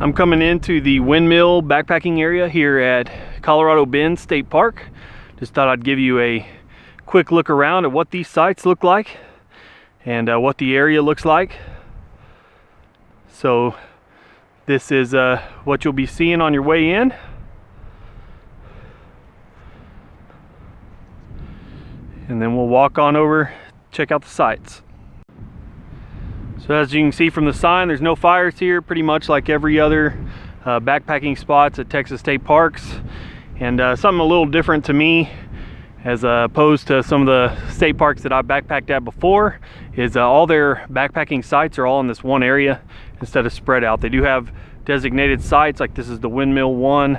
I'm coming into the Windmill backpacking area here at Colorado Bend State Park. Just thought I'd give you a quick look around at what these sites look like and what the area looks like. So this is what you'll be seeing on your way in. And then we'll walk on over, check out the sites. So as you can see from the sign, there's no fires here, pretty much like every other backpacking spots at Texas State Parks. And something a little different to me, as opposed to some of the state parks that I've backpacked at before, is all their backpacking sites are all in this one area instead of spread out. They do have designated sites, like this is the Windmill one.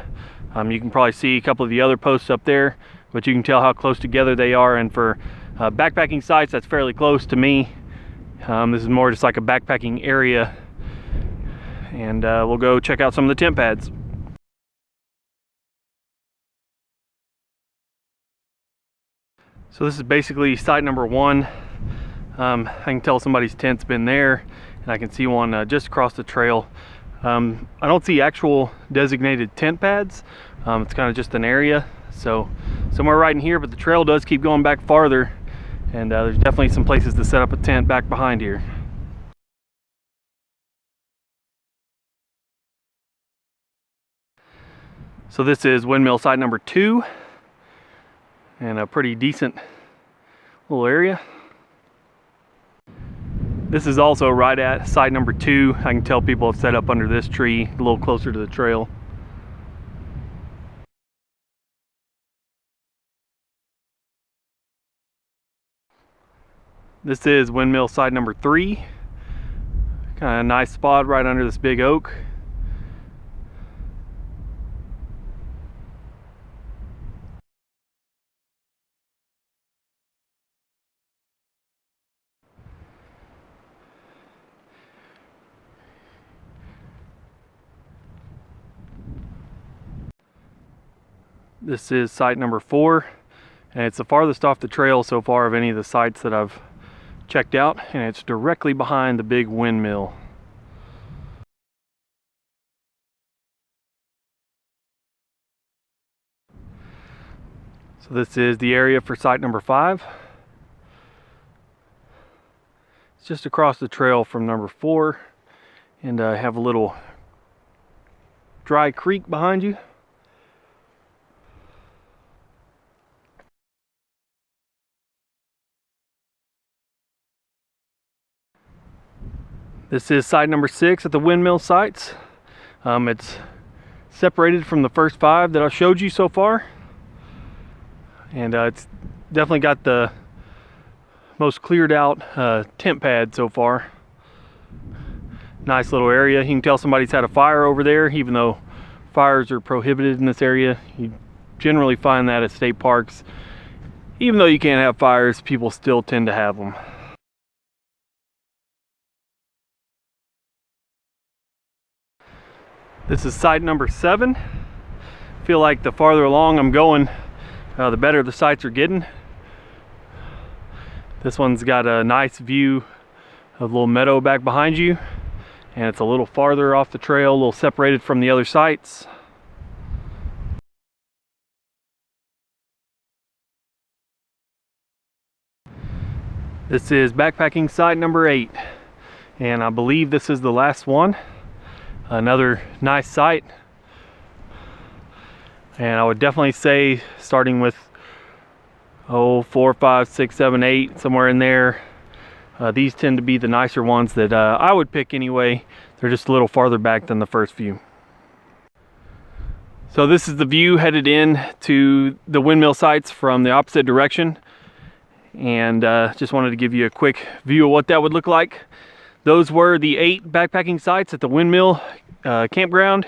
You can probably see a couple of the other posts up there, but you can tell how close together they are. And for backpacking sites, that's fairly close to me. This is more just like a backpacking area, and we'll go check out some of the tent pads. So this is basically site number one. I can tell somebody's tent's been there, and I can see one just across the trail. I don't see actual designated tent pads. It's kind of just an area, so somewhere right in here, but the trail does keep going back farther. And there's definitely some places to set up a tent back behind here. So this is Windmill site number 2, and a pretty decent little area. This is also right at site number 2. I can tell people have set up under this tree a little closer to the trail. This is Windmill site number 3. Kind of a nice spot right under this big oak. This is site number 4, and it's the farthest off the trail so far of any of the sites that I've checked out, and it's directly behind the big windmill. So this is the area for site number 5. It's just across the trail from number 4, and I have a little dry creek behind you. This is site number 6 at the Windmill sites. It's separated from the first 5 that I showed you so far. And it's definitely got the most cleared out tent pad so far. Nice little area. You can tell somebody's had a fire over there, even though fires are prohibited in this area. You generally find that at state parks. Even though you can't have fires, people still tend to have them. This is site number 7. I feel like the farther along I'm going, the better the sites are getting. This one's got a nice view of a little meadow back behind you, and it's a little farther off the trail, a little separated from the other sites. This is backpacking site number 8, and I believe this is the last one. Another nice site, and I would definitely say, starting with 4, 5, 6, 7, 8, somewhere in there, these tend to be the nicer ones that I would pick anyway. They're just a little farther back than the first few. So this is the view headed in to the windmill sites from the opposite direction, and just wanted to give you a quick view of what that would look like. Those were the 8 backpacking sites at the Windmill campground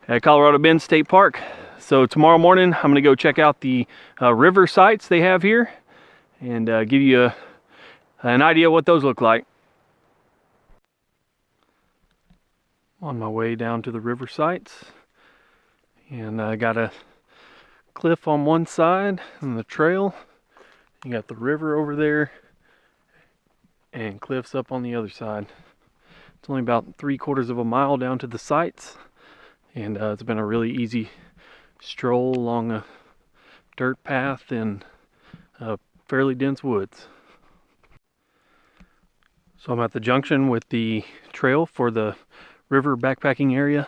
at Colorado Bend State Park. So tomorrow morning, I'm gonna go check out the river sites they have here and give you an idea what those look like. On my way down to the river sites, and I got a cliff on one side and the trail. You got the river over there and cliffs up on the other side. It's only about 3/4 of a mile down to the sites, and it's been a really easy stroll along a dirt path in fairly dense woods. So I'm at the junction with the trail for the river backpacking area.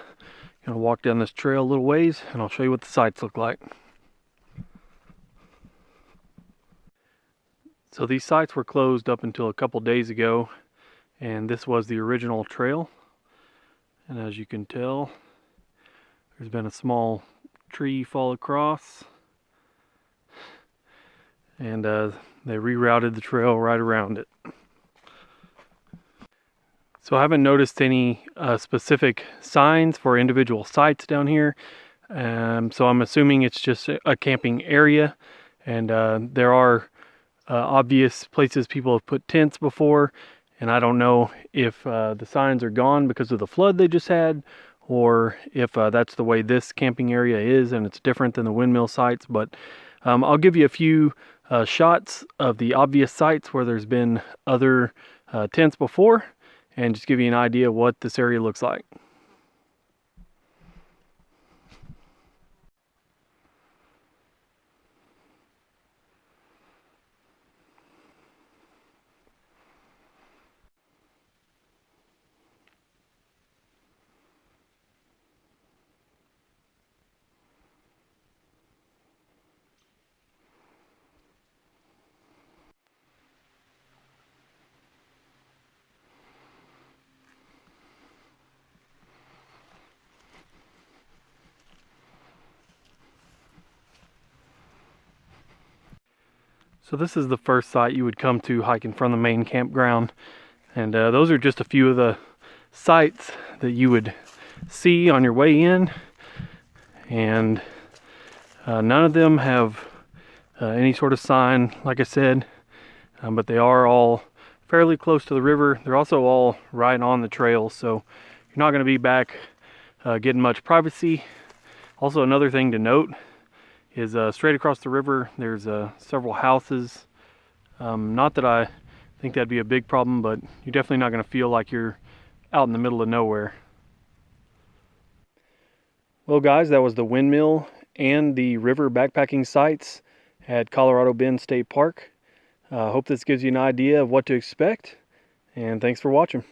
Gonna walk down this trail a little ways and I'll show you what the sites look like. So these sites were closed up until a couple days ago, and this was the original trail. And as you can tell, there's been a small tree fall across, and they rerouted the trail right around it. So I haven't noticed any specific signs for individual sites down here, so I'm assuming it's just a camping area, and there are obvious places people have put tents before, and I don't know if the signs are gone because of the flood they just had, or if that's the way this camping area is and it's different than the windmill sites. But I'll give you a few shots of the obvious sites where there's been other tents before, and just give you an idea of what this area looks like. So this is the first site you would come to hiking from the main campground, and those are just a few of the sites that you would see on your way in, and none of them have any sort of sign, like I said, but they are all fairly close to the river. They're also all right on the trail, so you're not going to be back getting much privacy. Also, another thing to note is straight across the river there's several houses. Not that I think that'd be a big problem, but you're definitely not going to feel like you're out in the middle of nowhere. Well guys, that was the windmill and the river backpacking sites at Colorado Bend State Park. Hope this gives you an idea of what to expect, and thanks for watching.